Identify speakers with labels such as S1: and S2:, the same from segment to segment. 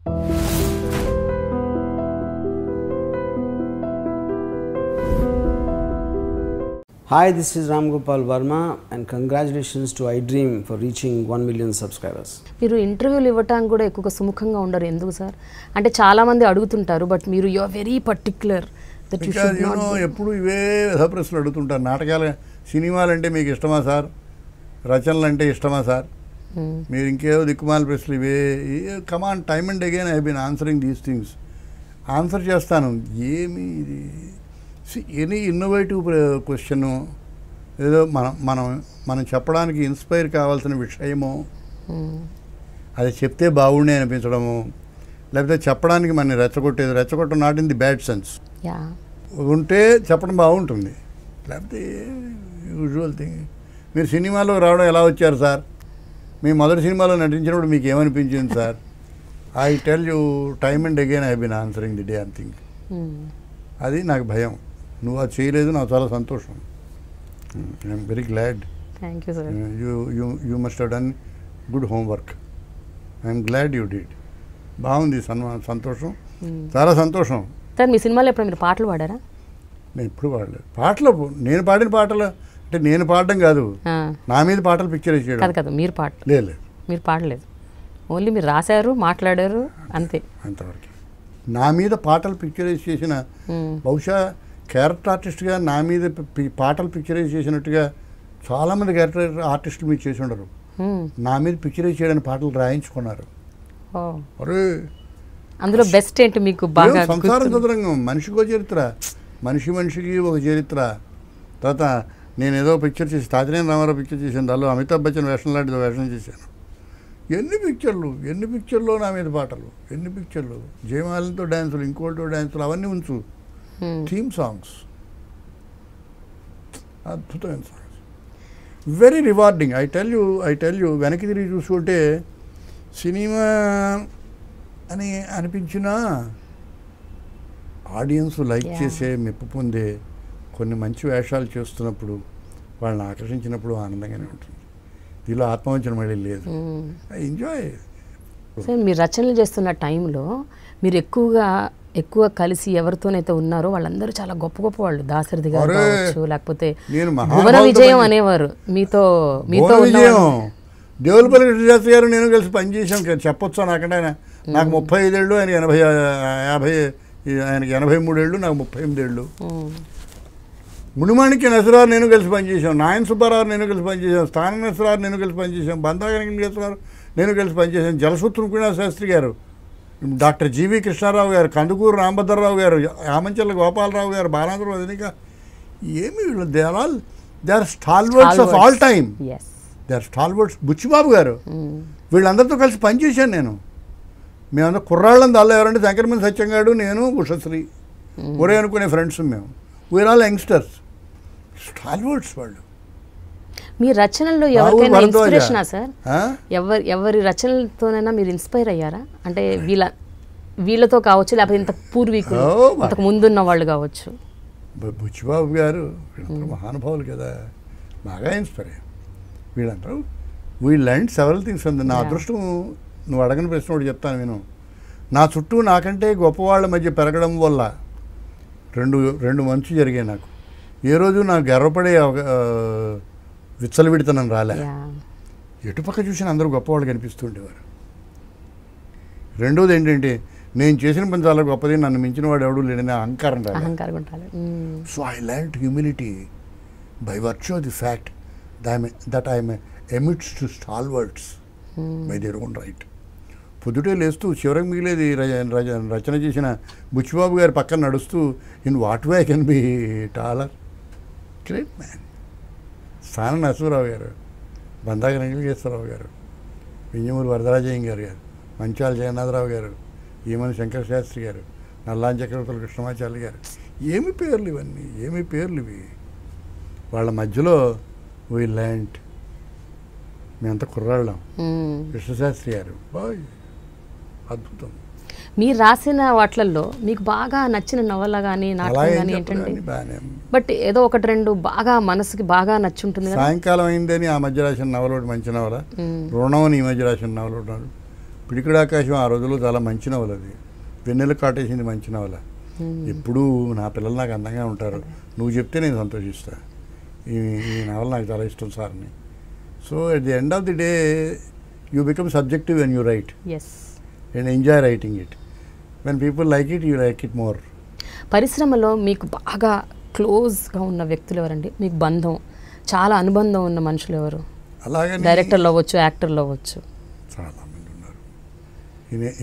S1: Hi, this is Ram Gopal Verma and congratulations to iDream for reaching 1 million subscribers.
S2: మీరు ఇంటర్వ్యూలు ఇవ్వటానికి కూడా ఎక్కువగా సుముఖంగా ఉండరు ఎందుకు సార్? అంటే చాలా మంది అడుగుతుంటారు బట్ మీరు you are very particular that you should not
S3: ఎప్పుడు ఇవే ప్రశ్నలు అడుగుతుంటారు. నాటకాలు సినిమాలు అంటే మీకు ఇష్టమా సార్, రచనలు అంటే ఇష్టమా సార్, మీరు ఇంకేదో దిక్కుమాల ప్రశ్నలు ఇవే. Come on, time and again I been answering these things. Answer చేస్తాను. ఏమి ఇది ఎనీ ఇన్నోవేటివ్ క్వశ్చన్, ఏదో మనం చెప్పడానికి ఇన్స్పైర్ కావాల్సిన విషయము, అది చెప్తే బాగుండే అనిపించడము, లేకపోతే చెప్పడానికి మన రెచ్చగొట్టడం not in the bad sense ఉంటే చెప్పడం బాగుంటుంది. లేకపోతే యూజువల్ థింగ్. మీరు సినిమాలో రావడం ఎలా వచ్చారు సార్, మీ మొదటి సినిమాలో నటించినప్పుడు మీకు ఏమనిపించింది sir? I tell you time and again I been answering the day and thing. అది నాకు భయం. నువ్వు అది చేయలేదు, నాకు చాలా సంతోషం. I'm very glad.
S2: Thank you sir.
S3: You must have done good homework. I'm glad you did. బాగుంది, సంతోషం, చాలా సంతోషం.
S2: సార్ మీ సినిమాలో ఎప్పుడు మీరు పాటలు పాడారా?
S3: నేను ఎప్పుడు పాడలేదు. పాటలు నేను పాడిన పాటలు అంటే నేను పాడడం కాదు, నా మీద పాటలు పిక్చరైజ్ చేయడం
S2: కదా. మీరు పాట
S3: లేదు,
S2: మీరు పాడలేదు, ఓన్లీ మీరు రాశారు, మాట్లాడారు, అంతే.
S3: అంతవరకు. నా మీద పాటలు పిక్చరైజ్ చేసిన, బహుశా క్యారెక్టర్ ఆర్టిస్ట్గా నా మీద పాటలు పిక్చరైజ్ చేసినట్టుగా చాలామంది క్యారెక్టర్ ఆర్టిస్టులు మీరు చేసి ఉండరు. నా మీద పిక్చరైజ్ చేయడానికి పాటలు రాయించుకున్నారు. అరే
S2: అందులో బెస్ట్ ఏంటి మీకు బాగా?
S3: సంసారం చదరంగం, మనిషికో చరిత్ర, మనిషికి ఒక చరిత్ర. తర్వాత నేను ఏదో పిక్చర్ చేసి తాతినేని రామారావు పిక్చర్ చేశాను, దానిలో అమితాబ్ బచ్చన్ వేషం లాంటిదో వేషం చేశాను. ఎన్ని పిక్చర్లు నా మీద పాటలు, ఎన్ని పిక్చర్లు, జయమాలతో డ్యాన్సులు, ఇంకోటితో డ్యాన్సులు, అవన్నీ ఉంచు. థీమ్ సాంగ్స్, అద్భుతమైన songs, very rewarding. I tell you వెనక్కి తిరిగి చూసుకుంటే సినిమా అని అనిపించినా ఆడియన్స్ లైక్ చేసే, మెప్పు పొందే కొన్ని మంచి వేషాలు చేస్తున్నప్పుడు, వాళ్ళని ఆకర్షించినప్పుడు ఆనందంగానే ఉంటుంది. దీనిలో ఆత్మవంచన మళ్ళీ లేదు. I enjoy.
S2: సార్ మీరు రచనలు చేస్తున్న టైంలో మీరు ఎక్కువ కలిసి ఎవరితోనైతే ఉన్నారో వాళ్ళందరూ చాలా గొప్ప గొప్ప వాళ్ళు. దాశరథి గారు కావచ్చు, లేకపోతే భువన విజయం అనేవారు. మీతో
S3: దేవులపల్లి కృష్ణశాస్త్రి గారు నేను కలిసి పనిచేసాం. చెప్పొచ్చా నాకంటే? నాకు 35 ఏళ్ళు, ఆయనకి 83 ఏళ్ళు, నాకు 38 ఏళ్ళు. మునిమాణిక్య నసరారు నేను కలిసి పనిచేసాం, నాయన సుబ్బారావు నేను కలిసి పనిచేసాం, స్థాన నసరారు నేను కలిసి పనిచేసాం, బంధాగనకేశ్వరరావు నేను కలిసి పనిచేసాం, జలసూత్ర రుక్మిణీనాథ శాస్త్రి గారు, డాక్టర్ జీవి కృష్ణారావు గారు, కందుకూరు రాంభద్రరావు గారు, ఆమంచెల్ల గోపాలరావు గారు, బాలాంధ్ర వదినిక. ఏమి వీళ్ళు they are stalwarts of all time. They are stalwarts. Buchibabu garu, వీళ్ళందరితో కలిసి పనిచేశాను నేను. మేమందరూ కుర్రాళ్ళని దాల్లో ఎవరంటే శంకరమణి సత్యంగాడు, నేను, ఉషశ్రీ, ఒరే అనుకునే ఫ్రెండ్స్ మేము. వీఆర్ ఆల్ యంగ్స్టర్స్, స్టాల్వర్డ్స్ వాళ్ళు.
S2: మీ రచనల్లో ఎవరికైనా ఇన్స్పిరేషనా సార్? ఎవరి రచనలతోనైనా మీరు ఇన్స్పైర్ అయ్యారా? అంటే వీళ్ళతో కావచ్చు, లేకపోతే ఇంత పూర్వీకులు, ఇంతకు ముందున్న వాళ్ళు కావచ్చు.
S3: బుచ్చిబాబు గారు వీళ్ళందరూ మహానుభావులు కదా, బాగా ఇన్స్పైర్ అయ్యారు వీళ్ళందరూ. We learned several things. నా అదృష్టం, నువ్వు అడగని ప్రశ్న ఒకటి చెప్తాను నేను. నా చుట్టూ నాకంటే గొప్పవాళ్ళ మధ్య పెరగడం వల్ల రెండు మంచి జరిగాయి నాకు. ఏ రోజు నాకు గర్వపడే విచ్చలవిడితనం రాలే. ఎటుపక్క చూసిన అందరూ గొప్పవాళ్ళు కనిపిస్తుండేవారు. రెండోది ఏంటంటే, నేను చేసిన పని చాలా గొప్పది, నన్ను మించిన వాడు ఎవడూ లేడని అహంకారం రాలేదు. So I learned humility by virtue of the fact that I'm amidst stalwarts by their own right. పొద్దుటే లేస్తూ చివరికి మిగిలేది రచన చేసిన బుచ్చిబాబు గారి పక్కన నడుస్తూ, in what way I can be taller. Great man. స్థాన నరసింహరావు గారు, బంధాగనకేశ్వరరావు గారు, వింజమూరి వరదరాజయ్య గారు, మంచాల జగన్నాథరావు గారు, ఈమని శంకర శాస్త్రి గారు, నల్లాన్ చక్రవర్తుల కృష్ణమాచార్య గారు. ఏమి పేర్లు ఇవన్నీ, ఏమి పేర్లు ఇవి. వాళ్ళ మధ్యలో వీ ల్యాండ్, మేమంతా కుర్రాళ్ళం. కృష్ణశాస్త్రి గారు బాయ్, అద్భుతం.
S2: మీరు రాసిన వాటిల్లో మీకు బాగా నచ్చిన నవల కానీ నాటకం కానీ ఏంటంటే? బట్ ఏదో ఒకటి రెండు బాగా మనసుకి బాగా నచ్చుంటుంది కదా.
S3: సాయంకాలం అయిందని ఆ మధ్య రాసిన నవల ఒకటి మంచి నవల, రుణం అని ఈ మధ్య రాసిన నవల ఒకటి, పిడికిడి ఆకాశం ఆ రోజుల్లో చాలా మంచి నవల, అది వెన్నెల కాటేసింది మంచి నవల. ఎప్పుడూ నా పిల్లలు నాకు అందంగా ఉంటారు, నువ్వు చెప్తే నేను సంతోషిస్తా, ఈ నవల నాకు చాలా ఇష్టం సార్ అని. So at the end of the day you become subjective when you right and enjoy writing it. When people like it, you like it more.
S2: పరిశ్రమలో మీకు బాగా క్లోజ్గా ఉన్న వ్యక్తులు ఎవరండి? మీకు బంధం, చాలా అనుబంధం ఉన్న మనుషులు ఎవరు?
S3: అలాగే
S2: డైరెక్టర్లు అవ్వచ్చు, యాక్టర్లు అవ్వచ్చు,
S3: చాలా మంది ఉన్నారు.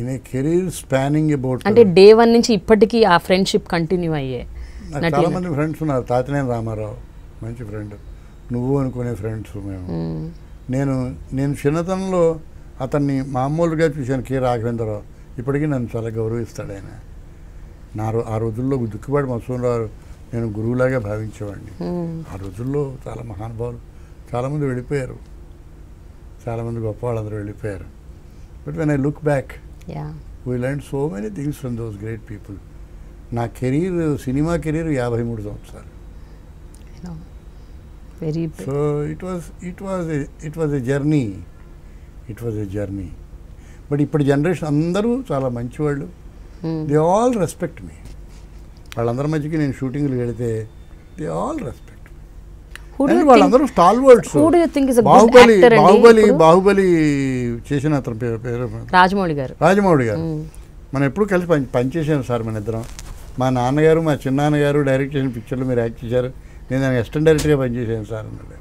S3: In a career spanning about,
S2: అంటే డే 1 నుంచి ఇప్పటికీ ఆ ఫ్రెండ్షిప్ కంటిన్యూ అయ్యే
S3: చాలా మంది ఫ్రెండ్స్ ఉన్నారు. తాతినేని రామారావు మంచి ఫ్రెండ్, నువ్వు అనుకునే ఫ్రెండ్స్ మేము. నేను చిన్నతనంలో అతన్ని మామూలుగా చూశాను, కె రాఘవేంద్రరావు. ఇప్పటికీ నన్ను చాలా గౌరవిస్తాడు ఆయన. ఆ రోజుల్లో దుక్కిపాటి మసూరావు నేను గురువులాగా భావించేవాడిని. ఆ రోజుల్లో చాలా మహానుభావులు చాలామంది వెళ్ళిపోయారు, చాలామంది గొప్ప వాళ్ళందరూ వెళ్ళిపోయారు. But when I look back, we learn so many things from those great people. నా కెరీర్, సినిమా కెరీర్ 53 సంవత్సరాలు. So it was a journey. But ఇప్పటి జనరేషన్ అందరూ చాలా మంచివాళ్ళు. దే ఆల్ రెస్పెక్ట్ మీ. వాళ్ళందరి మధ్యకి నేను షూటింగ్లు వెళితే దే ఆల్ రెస్పెక్ట్. వాళ్ళందరూ స్టాల్వర్డ్స్. బాహుబలి చేసిన అతని పేరు
S2: రాజమౌళి గారు.
S3: మనం ఎప్పుడు కలిసి పనిచేసాను సార్ మన ఇద్దరం. మా నాన్నగారు, మా చిన్నాన్నగారు డైరెక్ట్ చేసిన పిక్చర్లు మీరు యాక్ట్ చేశారు, నేను దానికి అసిస్టెంట్ డైరెక్టర్గా పనిచేసాను సార్ అన్నాడు.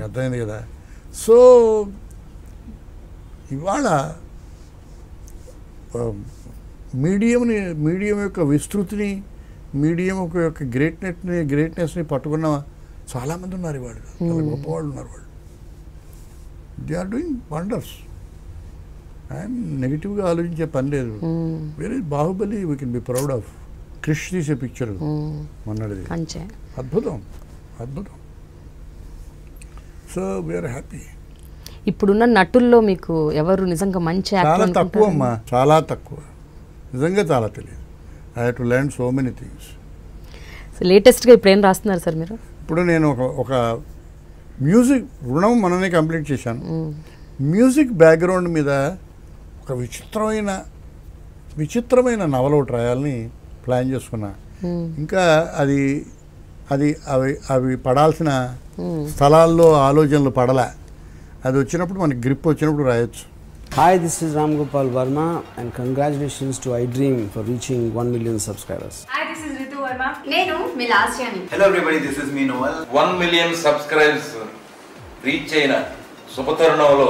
S3: అర్థమైంది కదా. సో ఇవాళ మీడియం యొక్క విస్తృతిని, మీడియం యొక్క గ్రేట్నెస్ని పట్టుకున్న చాలామంది ఉన్నారు ఇవాళ. చాలా గొప్పవాళ్ళు ఉన్నారు వాళ్ళు. They are doing wonders. I'm నెగిటివ్గా ఆలోచించే పని లేదు. వేరే Baahubali we can be proud of. Krish తీసే పిక్చర్ మొన్నటిది అద్భుతం. So we are happy.
S2: ఇప్పుడున్న నటుల్లో మీకు ఎవరు నిజంగా మంచి
S3: చాలా తక్కువ అమ్మా, చాలా తక్కువ, నిజంగా చాలా తెలియదు. I have to learn so many things.
S2: లేటెస్ట్గా ఇప్పుడు ఏం రాస్తున్నారు సార్ మీరు?
S3: ఇప్పుడు నేను ఒక మ్యూజిక్ రుణం మననే కంప్లీట్ చేశాను. మ్యూజిక్ బ్యాక్గ్రౌండ్ మీద ఒక విచిత్రమైన నవల ఒకటి రాయాలని ప్లాన్ చేసుకున్నా. ఇంకా అవి పడాల్సిన స్థలాల్లో ఆలోచనలు పడలే. అది వచ్చినప్పుడు మనకి గ్రిప్ వచ్చినప్పుడు రాయొచ్చు.
S1: Hi, this is Ram Gopal Verma and congratulations to iDream for reaching 1 million subscribers.
S4: Hi, this is Ritu Verma. Nenu Milasjani.
S5: Hello everybody, this is me Noel.
S6: 1 million subscribers reach అయిన శుభతరుణంలో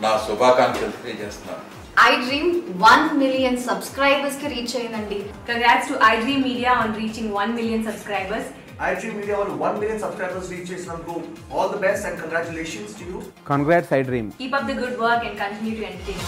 S6: నా శుభాకాంక్షలు తెలియజేస్తున్నాను.
S4: iDream 1 million subscribers ki reach అయ్యిందండి. Congrats to iDream Media on reaching 1 million subscribers.
S5: iDream Media on 1 million subscribers reach చేసినందుకు all the best and congratulations to you.
S7: Congrats iDream.
S4: Keep up the good work and continue to entertain.